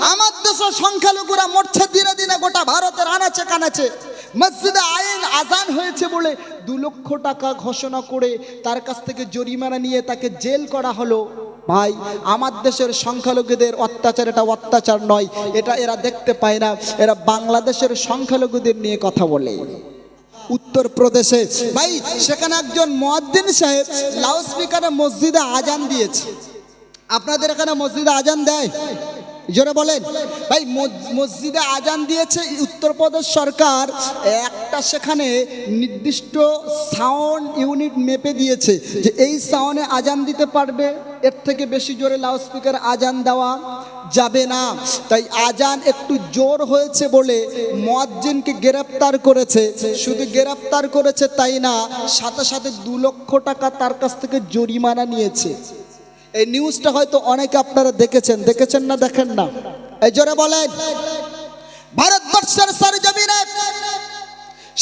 আমার দেশের সংখ্যালঘুরা মরছে দিনে দিনে গোটা ভারতের আনাচে কানাচে। মসজিদে আইন আজান হয়েছে বলে 2 লক্ষ টাকা ঘোষণা করে তার কাছ থেকে জরিমানা নিয়ে তাকে জেল করা হলো। ভাই, আমার দেশের সংখ্যালঘুদের অত্যাচার এটা অত্যাচার নয়, এটা এরা দেখতে পায় না। এরা বাংলাদেশের সংখ্যালঘুদের নিয়ে কথা বলে। উত্তরপ্রদেশে ভাই, সেখানে একজন মুয়াজ্জিন সাহেব লাউডস্পিকারে মসজিদে আজান দিয়েছে। আপনাদের এখানে মসজিদে আজান দেয়? জোরে বলেন ভাই। মসজিদে আজান দিয়েছে উত্তরপ্রদেশ সরকার, একটা সেখানে নির্দিষ্ট সাউন্ড ইউনিট মেপে দিয়েছে যে এই সাউন্ডে আজান দিতে পারবে, এর থেকে বেশি জোরে লাউডস্পিকার আজান দেওয়া যাবে না। তাই আজান একটু জোর হয়েছে বলে মুয়াজ্জিনকে গ্রেফতার করেছে। শুধু গ্রেফতার করেছে তাই না, সাথে সাথে 2 লক্ষ টাকা তার কাছ থেকে জরিমানা নিয়েছে। এই নিউজটা হয়তো অনেকে আপনারা দেখেছেন না দেখেন না? এই জোরে বলেন। ভারতবর্ষের সরজমিনে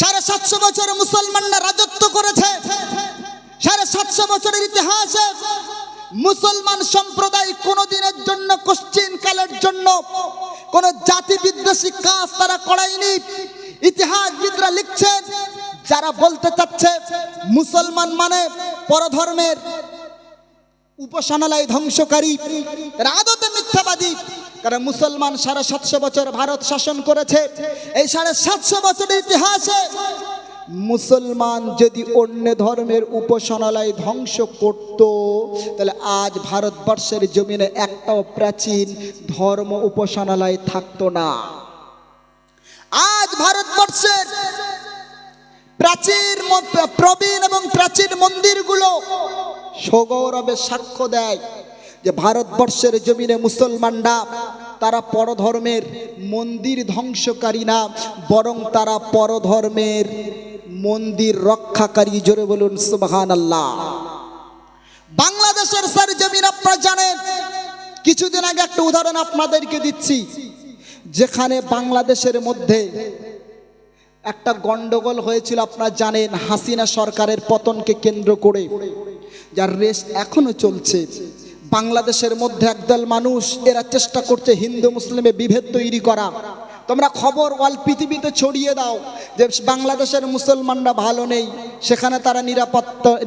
750 বছর মুসলমানরা রাজত্ব করেছে। 750 বছরের ইতিহাসে মুসলমান সম্প্রদায় কোনদিনের জন্য, কোশ্চিন কালের জন্য কোন জাতি বিদ্বেষী কাজ তারা করায়নি। ইতিহাসবিদরা লিখছেন, যারা বলতে চাচ্ছে মুসলমান মানে পরধর্মের উপাসনালয় ধ্বংসকারী, তারা আদতে মিথ্যাবাদী। কারণ মুসলমান 750 বছর ভারত শাসন করেছে। এই 750 বছরের ইতিহাসে মুসলমান যদি অন্য ধর্মের উপাসনালয় ধ্বংস করত, তাহলে আজ ভারতবর্ষের জমিনে একটাও প্রাচীন ধর্ম উপাসনালয় থাকতো না। আজ ভারতবর্ষের প্রবীণ এবং প্রাচীন মন্দিরগুলো সগৌরবে সাক্ষ্য দেয় যে ভারতবর্ষের জমিনে মুসলমানরা তারা পরধর্মের মন্দির ধ্বংসকারী না, বরং তারা পরধর্মের মন্দির রক্ষাকারী। জোরে বলুন সুবহানাল্লাহ। বাংলাদেশের সরজমিন আপনারা জানেন, কিছুদিন আগে একটা উদাহরণ আপনাদেরকে দিচ্ছি, যেখানে বাংলাদেশের মধ্যে একটা গন্ডগোল হয়েছিল আপনারা জানেন, হাসিনা সরকারের পতনকে কেন্দ্র করে, যার রেস এখনো চলছে। বাংলাদেশের মধ্যে একদল মানুষ এরা চেষ্টা করছে হিন্দু মুসলিমে বিভেদ তৈরি করা। তোমরা খবর অল পৃথিবীতে ছড়িয়ে দাও যে বাংলাদেশের মুসলমানরা ভালো নেই, সেখানে তারা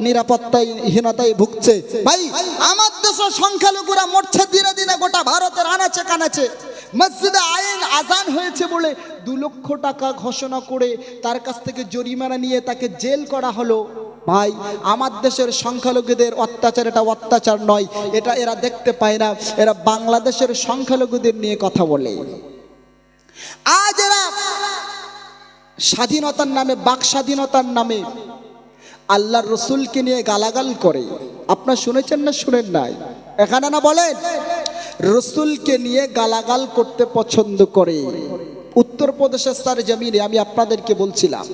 নিরাপত্তাহীনতায় ভুগছে। ভাই, আমার দেশের সংখ্যালঘুরা মরছে দিনে দিনে গোটা ভারতের আনাচে কানাচে। মসজিদে আইন আজান হয়েছে বলে 2 লক্ষ টাকা ঘোষণা করে তার কাছ থেকে জরিমানা নিয়ে তাকে জেল করা হলো। ভাই, আমার দেশের সংখ্যালঘুদের অত্যাচার এটা অত্যাচার নয়, এটা এরা দেখতে পায় না। এরা বাংলাদেশের সংখ্যালঘুদের নিয়ে কথা বলে। আজ এরা স্বাধীনতার নামে, বাক স্বাধীনতার নামে আল্লাহর রসুলকে নিয়ে গালাগাল করে। আপনারা শুনেছেন না শুনেন নাই? এখানে না বলেন, রসুলকে নিয়ে গালাগাল করতে পছন্দ করে। উত্তরপ্রদেশের সরজমিনে আমি আপনাদেরকে বলছিলাম,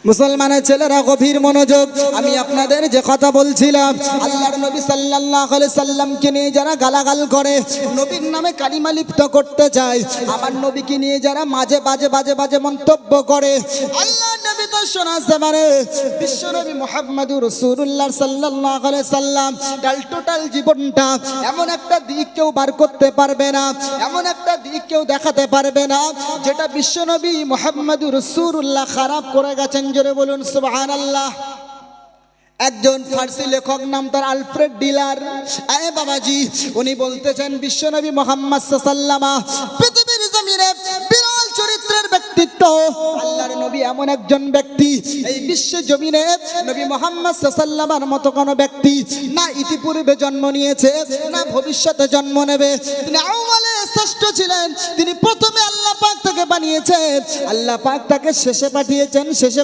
মুসলমানের ছেলেরা গভীর মনোযোগ, আমি আপনাদের যে কথা বলছিলাম, আল্লাহর নবী সাল্লাল্লাহু আলাইহি সাল্লামকে নিয়ে যারা গালাগাল করে, নবীর নামে কালিমা লিপ্ত করতে চায়, আমার নবীকে নিয়ে যারা মাঝে বাজে মন্তব্য করে, আল্লাহর নবী তো শোনাছে মানে বিশ্ব নবী মুহাম্মদুর রাসূলুল্লাহ সাল্লাল্লাহু আলাইহি সাল্লাম টোটাল জীবনটা এমন একটা দিক কেউ বার করতে পারবে না, এমন একটা দিক কেউ দেখাতে পারবে না যেটা বিশ্ব নবী মুহাম্মদুর রাসূলুল্লাহ খারাপ করে গেছেন। জোরে বলুন সুবহানাল্লাহ। একজন ফার্সি লেখক, নাম তার আলফ্রেড ডিলার, বাবাজি, উনি বলতেছেন বিশ্বনবী মুহাম্মদ সাল্লাল্লাহু আলাইহি ওয়াসাল্লাম পৃথিবীর জমিনে বিরল চরিত্রের ব্যক্তিত্ব। আল্লাহর নবী এমন একজন ব্যক্তি, এই বিশ্ব জমিনে নবী মুহাম্মদ সাল্লাল্লাহু আলাইহি ওয়াসাল্লামের মতো কোনো ব্যক্তি না ইতিপূর্বে জন্ম নিয়েছে না ভবিষ্যতে জন্ম নেবে। তিনি আউয়ালে শ্রেষ্ঠ ছিলেন, তিনি প্রথমে আল্লাহ পাক তাকে বানিয়েছেন, আল্লাহ পাক তাকে শেষে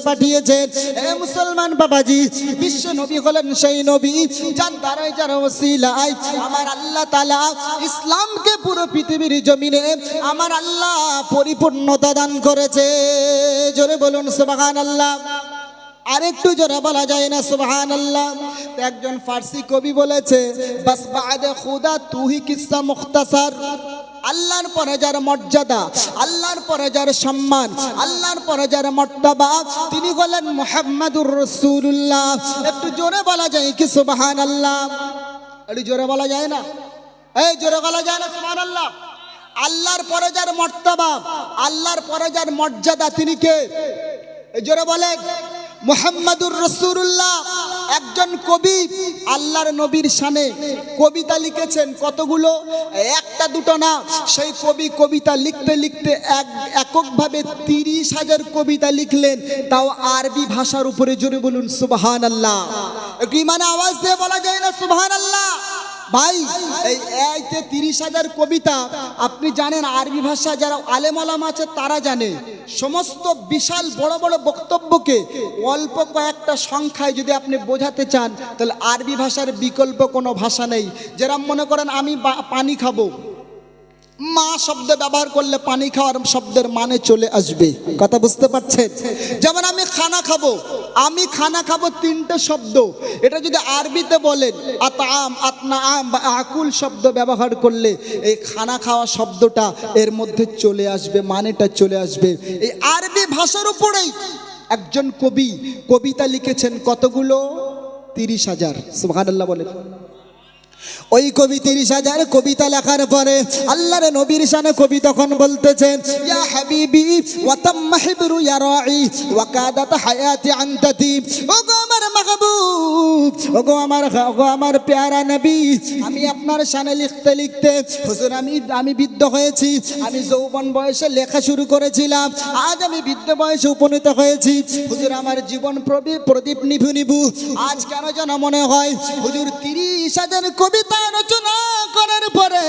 পাঠিয়েছেন। এ মুসলমান বাবাজি, বিশ্ব নবী হলেন সেই নবী যার দ্বারাই, যার ওসিলায় আমার আল্লাহ তাআলা ইসলামকে পুরো পৃথিবীর জমিনে আমার আল্লাহ পরিপূর্ণতা দান করেছে। জোরে বলুন সুবহানাল্লাহ। আরেকটু জোরে বলা যায় না সুবহানাল্লাহ? একজন ফার্সি কবি বলেছে, বাস বাদে খুদা তুহি কিসসা মুখতাসার। আল্লাহর পরে যার মর্যাদা, আল্লাহর পরে যার সম্মান, আল্লাহর পরে যার মর্তবা, তিনি হলেন মুহাম্মাদুর রাসূলুল্লাহ। একটু জোরে বলা যায় কি সুবহানাল্লাহ? একটু জোরে বলা যায় না? এই জোরে গলা যায় না সুবহানাল্লাহ। আল্লাহর পরে যার মর্তবা, আল্লাহর পরে যার মর্যাদা, তিনি কে? এই জোরে বলে মুহাম্মাদুর রাসূলুল্লাহ। একজন কবি আল্লাহর নবীর শানে কবিতা লিখেছেন, কতগুলো? একটা দুটো না। সেই কবি কবিতা লিখতে লিখতে এককভাবে 30,000 কবিতা লিখলেন, তাও আরবি ভাষার উপরে। জোরে বলুন সুবহানাল্লাহ। একটু ইমানে আওয়াজ দিয়ে বলা যায় না সুবহানাল্লাহ? ভাই এই 30,000 কবিতা আপনি জানেন, আরবি ভাষা যারা আলেম ওলামা আছে তারা জানে। সমস্ত বিশাল বড় বড় বক্তব্যকে অল্প কয়েকটা সংখ্যায় যদি আপনি বোঝাতে চান, তাহলে আরবি ভাষার বিকল্প কোনো ভাষা নেই। যেরকম মনে করেন আমি পানি খাবো, মা শব্দ ব্যবহার করলে পানি খাওয়ার শব্দের মানে চলে আসবে। কথা বুঝতে পারছেন? যেমন আমি খানা খাবো, আমি খানা খাবো 3টে শব্দ। এটা যদি আরবিতে বলেন আতাম, আতনাআম বা আকুল শব্দ ব্যবহার করলে এই খানা খাওয়া শব্দটা এর মধ্যে চলে আসবে, মানেটা চলে আসবে। এই আরবি ভাষার উপরেই একজন কবি কবিতা লিখেছেন, কতগুলো? 30,000। সুবহানাল্লাহ বলেন। ওই কবি 30,000 কবিতা লেখার পরে আল্লাহর নবীর শানে কবি তখন বলতেছেন, ইয়া হাবিবি ওয়া তাম্মা হিবরু ইয়া রাঈ ওয়া কাদাত হায়াতি আনতাতি। ওগো আমার মাহবুব, ওগো আমার প্যারা নবী, আমি আপনার শানে লিখতে লিখতে হুজুর আমি বৃদ্ধ হয়েছি। আমি যৌবন বয়সে লেখা শুরু করেছিলাম, আজ আমি বৃদ্ধ বয়সে উপনীত হয়েছি। হুজুর আমার জীবন প্রদীপ নিভু নিভু। আজ কেন যেন মনে হয় হুজুর 30,000 কবিতা রচনা করার পরে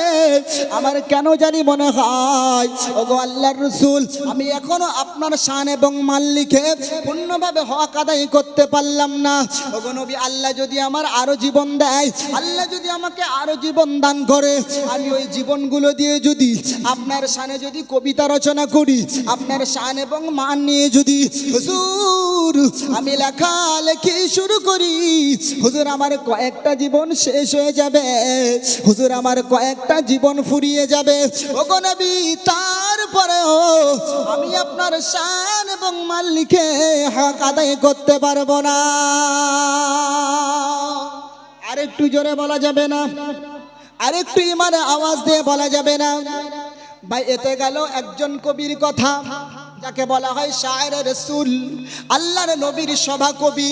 আমার কেন জানি মনে হয়, ওগো আল্লাহর রাসূল, আমি এখনো আপনার শান এবং মান লিখে পূর্ণভাবে হক আদায় করতে পারলাম না। ওগো নবী, আল্লাহ যদি আমার আরো জীবন দেয়, আল্লাহ যদি আমাকে আরো জীবন দান করে, আমি ওই জীবনগুলো দিয়ে যদি আপনার শানে যদি কবিতা রচনা করি, আপনার শান এবং মান নিয়ে যদি হুজুর আমি লেখালেখি শুরু করি, হুজুর আমার কয়েকটা জীবন শেষ হয়ে যাবে, হুজুর আমার কয়েকটা জীবন ফুরিয়ে যাবে। ওগো নবী, তারপরেও আমি আপনার শান এবং মান লিখে হক আদায় করতে পারবো না। আরেকটু জোরে বলা যাবে না? আরেকটু ইমানে আওয়াজ দিয়ে বলা যাবে না? ভাই, এতে গেল একজন কবির কথা, যাকে বলা হয় শায়ের রাসূল, আল্লাহর নবীর সভা কবি।